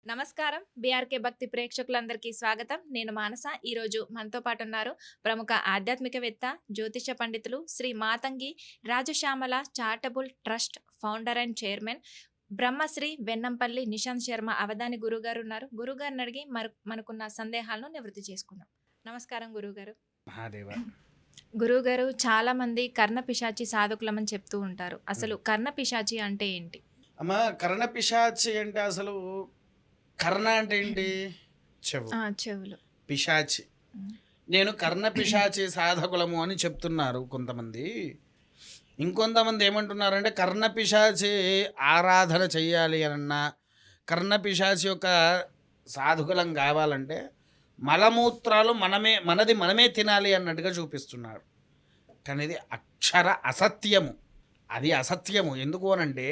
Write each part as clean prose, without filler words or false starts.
నమస్కారం. బీఆర్‌కే భక్తి ప్రేక్షకులందరికీ స్వాగతం. నేను మానస. ఈరోజు మనతో పాటున్నారు ప్రముఖ ఆధ్యాత్మికవేత్త, జ్యోతిష పండితులు Shri Matangi Rajashyamala charitable trust founder and chairman Brahmasri Vennampalli Nishanth Sharma Avadhani గురువుగారు ఉన్నారు. గురువుగారిని అడిగి మనకున్న సందేహాలను నివృత్తి చేసుకుందాం. నమస్కారం గురువుగారు. మహాదేవ. గురువుగారు, చాలామంది కర్ణ పిశాచి సాధకులమని చెప్తూ ఉంటారు. అసలు కర్ణ పిశాచి అంటే ఏంటి? అమ్మ, కర్ణ పిశాచి అంటే అసలు కర్ణ అంటే ఏంటి? చెవు. చెవులు. పిశాచి. నేను కర్ణ పిశాచి సాధకులము అని చెప్తున్నారు కొంతమంది. ఇంకొంతమంది ఏమంటున్నారంటే కర్ణ పిశాచి ఆరాధన చెయ్యాలి అన్నా, కర్ణ పిశాచి యొక్క సాధకులం కావాలంటే మలమూత్రాలు మనమే తినాలి అన్నట్టుగా చూపిస్తున్నాడు. కానీ ఇది అక్షర అసత్యము. అది అసత్యము. ఎందుకు అనంటే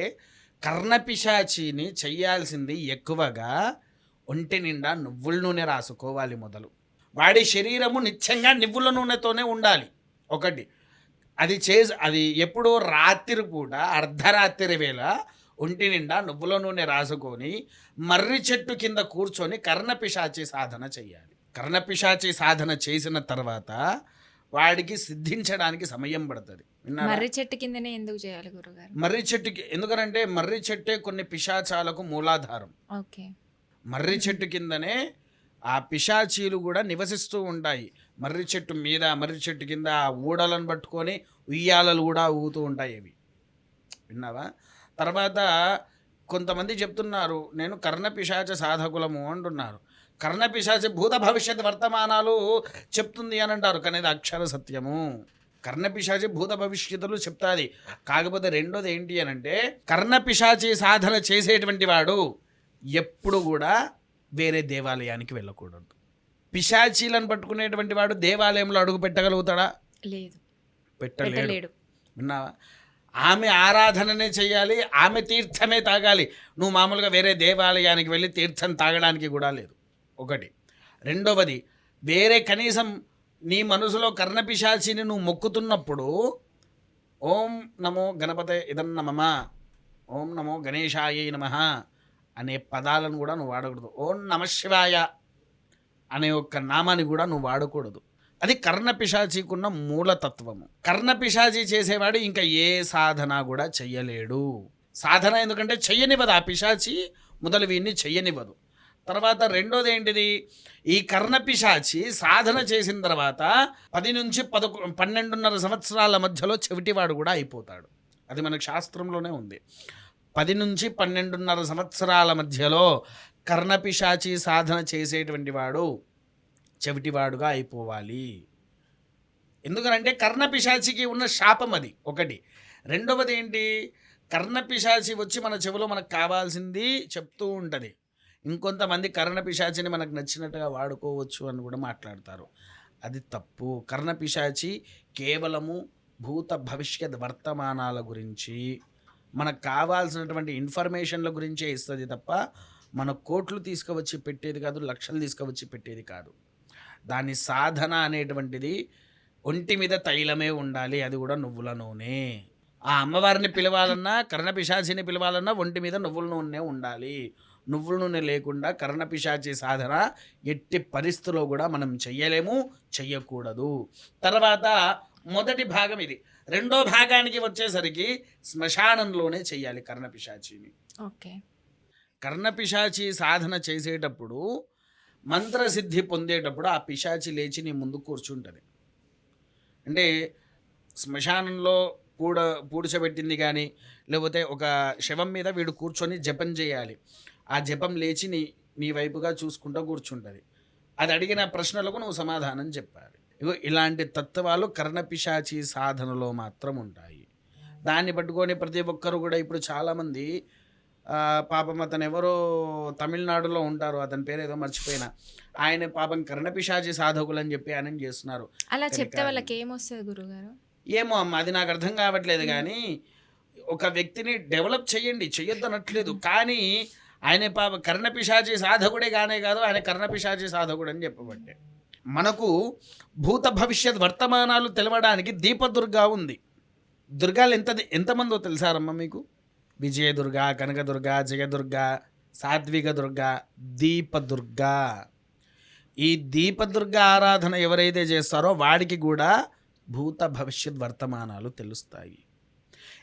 కర్ణపిశాచిని చెయ్యాల్సింది ఎక్కువగా ఒంటి నిండా నువ్వుల నూనె రాసుకోవాలి. మొదలు వాడి శరీరము నిత్యంగా నువ్వుల నూనెతోనే ఉండాలి. ఒకటి అది ఎప్పుడో రాత్రి పూట అర్ధరాత్రి వేళ ఒంటి నిండా నువ్వుల నూనె రాసుకొని మర్రి చెట్టు కింద కూర్చొని కర్ణపిశాచి సాధన చెయ్యాలి. కర్ణపిశాచి సాధన చేసిన తర్వాత వాడికి సిద్ధించడానికి సమయం పడుతుంది. మర్రి చెట్టు కిందనే ఎందుకు చేయాలి గురుగారు? మర్రి చెట్టుకి ఎందుకనంటే మర్రి చెట్టే కొన్ని పిశాచాలకు మూలాధారం. ఓకే. మర్రి చెట్టు కిందనే ఆ పిశాచీలు కూడా నివసిస్తూ ఉంటాయి. మర్రి చెట్టు మీద, మర్రి చెట్టు కింద ఆ ఊడలను పట్టుకొని ఉయ్యాలలు కూడా ఊగుతూ ఉంటాయి. అవి విన్నావా? తర్వాత కొంతమంది చెప్తున్నారు నేను కర్ణ పిశాచ సాధకులము అంటున్నారు. కర్ణ పిశాచి భూత భవిష్యత్ వర్తమానాలు చెప్తుంది అని అంటారు. కానీ అది అక్షర సత్యము. కర్ణ పిశాచి భూత భవిష్యత్తులు చెప్తాది. కాకపోతే రెండోది ఏంటి అని అంటే కర్ణ పిశాచి సాధన చేసేటువంటి వాడు ఎప్పుడు కూడా వేరే దేవాలయానికి వెళ్ళకూడదు. పిశాచీలను పట్టుకునేటువంటి వాడు దేవాలయంలో అడుగు పెట్టగలుగుతాడా? లేదు, పెట్టలేడు. విన్నావా? ఆమె ఆరాధననే చేయాలి, ఆమె తీర్థమే తాగాలి. నువ్వు మామూలుగా వేరే దేవాలయానికి వెళ్ళి తీర్థం తాగడానికి కూడా లేదు. ఒకటి. రెండవది, వేరే కనీసం నీ మనసులో కర్ణపిశాచిని నువ్వు మొక్కుతున్నప్పుడు ఓం నమో గణపతే ఇదన్న మమ, ఓం నమో గణేశాయ నమః అనే పదాలను కూడా నువ్వు వాడకూడదు. ఓం నమశివాయ అనే ఒక్క నామాన్ని కూడా నువ్వు వాడకూడదు. అది కర్ణపిశాచికున్న మూలతత్వము. కర్ణపిశాచి చేసేవాడు ఇంకా ఏ సాధన కూడా చెయ్యలేడు. సాధన ఎందుకంటే చెయ్యనివ్వదు. ఆ పిశాచి మొదలు వీడిని చెయ్యనివ్వదు. తర్వాత రెండోది ఏంటిది? ఈ కర్ణపిశాచి సాధన చేసిన తర్వాత 10 నుంచి 12.5 సంవత్సరాల మధ్యలో చెవిటివాడు కూడా అయిపోతాడు. అది మనకు శాస్త్రంలోనే ఉంది. 10 నుంచి 12.5 సంవత్సరాల మధ్యలో కర్ణపిశాచి సాధన చేసేటువంటి వాడు చెవిటివాడుగా అయిపోవాలి. ఎందుకనంటే కర్ణపిశాచికి ఉన్న శాపం అది ఒకటి. రెండవది ఏంటి? కర్ణపిశాచి వచ్చి మన చెవిలో మనకు కావాల్సింది చెప్తూ ఉంటుంది. ఇంకొంతమంది కర్ణపిశాచిని మనకు నచ్చినట్టుగా వాడుకోవచ్చు అని కూడా మాట్లాడతారు. అది తప్పు. కర్ణపిశాచి కేవలము భూత భవిష్యత్ వర్తమానాల గురించి, మనకు కావాల్సినటువంటి ఇన్ఫర్మేషన్ల గురించే ఇస్తుంది తప్ప మన కోట్లు తీసుకువచ్చి పెట్టేది కాదు, లక్షలు తీసుకువచ్చి పెట్టేది కాదు. దాని సాధన అనేటువంటిది ఒంటి మీద తైలమే ఉండాలి, అది కూడా నువ్వుల నూనె. ఆ అమ్మవారిని పిలవాలన్నా, కర్ణపిశాచిని పిలవాలన్నా ఒంటి మీద నువ్వుల నూనె ఉండాలి. నువ్వుల నూనె లేకుండా కర్ణపిశాచి సాధన ఎట్టి పరిస్థితుల్లో కూడా మనం చెయ్యలేము, చెయ్యకూడదు. తర్వాత మొదటి భాగం ఇది. రెండో భాగానికి వచ్చేసరికి శ్మశానంలోనే చెయ్యాలి కర్ణపిశాచిని. ఓకే. కర్ణపిశాచి సాధన చేసేటప్పుడు, మంత్రసిద్ధి పొందేటప్పుడు ఆ పిశాచి లేచి నీ ముందు కూర్చుంటుంది. అంటే శ్మశానంలో పూడ్చబెట్టింది కానీ, లేకపోతే ఒక శవం మీద వీడు కూర్చొని జపం చేయాలి. ఆ జపం లేచి నీ వైపుగా చూసుకుంటూ కూర్చుంటుంది. అది అడిగిన ప్రశ్నలకు నువ్వు సమాధానం చెప్పాలి. ఇగో ఇలాంటి తత్వాలు కర్ణపిశాచి సాధనలో మాత్రం ఉంటాయి. దాన్ని పట్టుకొని ప్రతి ఒక్కరు కూడా ఇప్పుడు చాలామంది పాపం అతను ఎవరో తమిళనాడులో ఉంటారు, అతని పేరు ఏదో మర్చిపోయినా, ఆయన పాపం కర్ణపిశాచి సాధకులు అని చెప్పి ఆయన చేస్తున్నారు. అలా చెప్తే వాళ్ళకి ఏమొస్తుంది గురుగారు? ఏమో అమ్మ, అది నాకు అర్థం కావట్లేదు. కానీ ఒక వ్యక్తిని డెవలప్ చేయండి, చెయ్యొద్దు అనట్లేదు. కానీ ఆయన పాప కర్ణపిశాచి సాధకుడే కానే కాదు, ఆయన కర్ణపిశాచి సాధకుడు అని చెప్పబట్టే. మనకు భూత భవిష్యత్ వర్తమానాలు తెలవడానికి దీపదుర్గా ఉంది. దుర్గాలు ఎంతమందో తెలుసారమ్మ మీకు? విజయదుర్గ, కనకదుర్గ, జయదుర్గ, సాత్విక దుర్గ, దీపదుర్గ. ఈ దీపదుర్గ ఆరాధన ఎవరైతే చేస్తారో వాడికి కూడా భూత భవిష్యత్ వర్తమానాలు తెలుస్తాయి.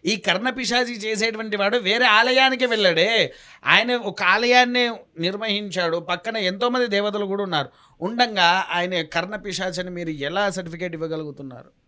ఈ కర్ణపిశాచి చేసేటువంటి వాడు వేరే ఆలయానికి వెళ్ళాడే, ఆయన ఒక ఆలయాన్ని నిర్వహించాడు, పక్కన ఎంతోమంది దేవతలు కూడా ఉన్నారు. ఉండంగా ఆయన కర్ణపిశాచని మీరు ఎలా సర్టిఫికేట్ ఇవ్వగలుగుతున్నారు?